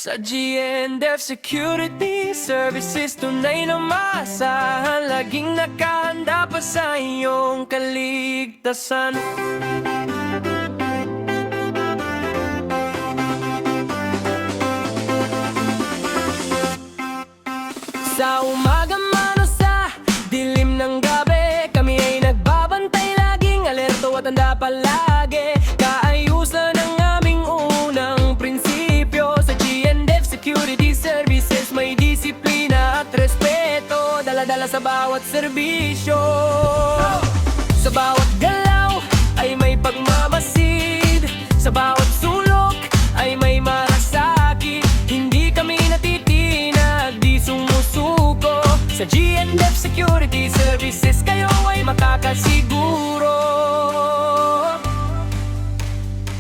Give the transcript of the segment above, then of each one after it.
Sa GNF Security Services, tunay na maasahan, laging nakahanda pa sa iyong kaligtasan. Sa umaga man o sa dilim ng gabi, kami ay nagbabantay, laging alerto at handa palagi. Kaayusan ang aming unang prinsipyo. Sa GNF Security Services may disiplina at respeto, dala-dala sa bawat serbisyo. Sa bawat galaw ay may pagmamasid, sa bawat sulok ay may malasakit. Hindi kami natitinag, di sumusuko. Sa GNF Security Services kayo ay makakasiguro.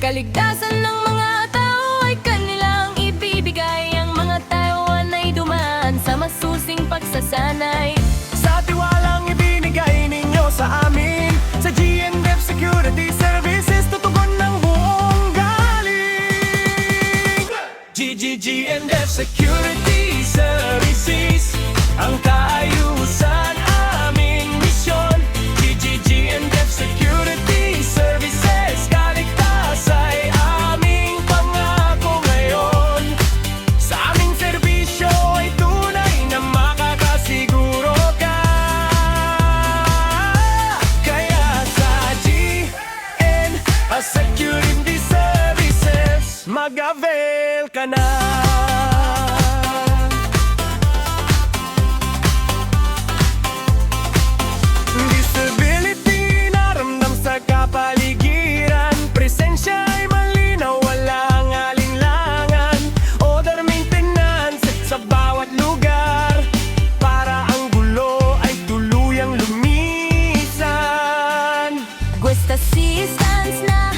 Kaligtasan ng mga tao ay kanilang ibibigay. Ang mga Taiwan ay dumaan sa masusing pagsasanay. Sa tiwalang ibinigay ninyo sa amin, sa GNF Security Services tutugon ng buong galing. GNF Security Services, ang kaayusan aming misyon. GNF Security Services, kaligtas ay aming pangako ngayon. Sa aming serbisyo ay tunay na makakasiguro ka. Kaya sa GNF Security Services, mag-avail ka na. Visibility na ramdam sa kapaligiran, presensya ay malinaw, walang alinlangan. Order maintenance sa bawat lugar, para ang gulo ay tuluyang lumisan. Questa assistance na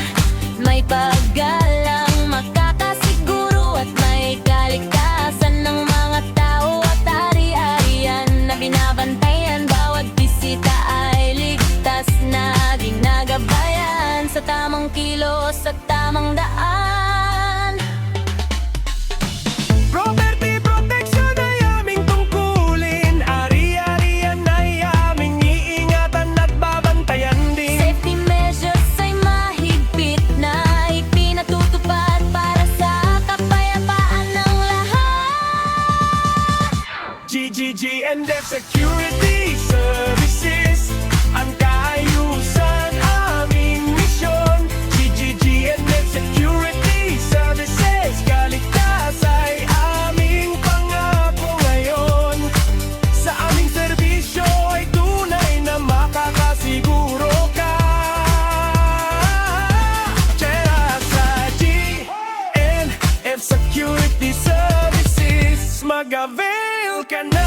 may paggalang, makakasiguro at may kaligtasan ng mga tao at ari-arian na binabantayan. Bawat bisita ay ligtas na ginagabayan, sa tamang kilos at tamang daan. Property protection ay aming tungkulin, ari-arian ay aming iingatan at babantayan din. Safety measures ay mahigpit na ipinatutupad para sa kapayapaan ng lahat. GNF Security Services, ang kaayusan aming misyon. GNF Security Services, kaligtas ay aming pangako ngayon. Sa aming serbisyo ay tunay na makakasiguro ka. Kaya sa GNF Security Services, mag-avail ka na.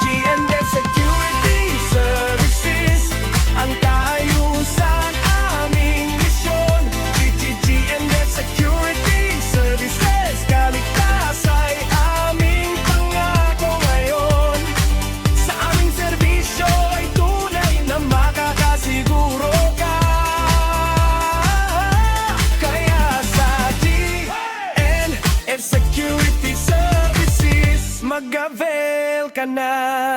GNF Security Services, ang kaayusan aming misyon. GNF Security Services, kaligtas ay aming pangako ngayon. Sa aming serbisyo ay tunay na makakasiguro ka. Kaya sa GNF Security Services, mag-avail ka na.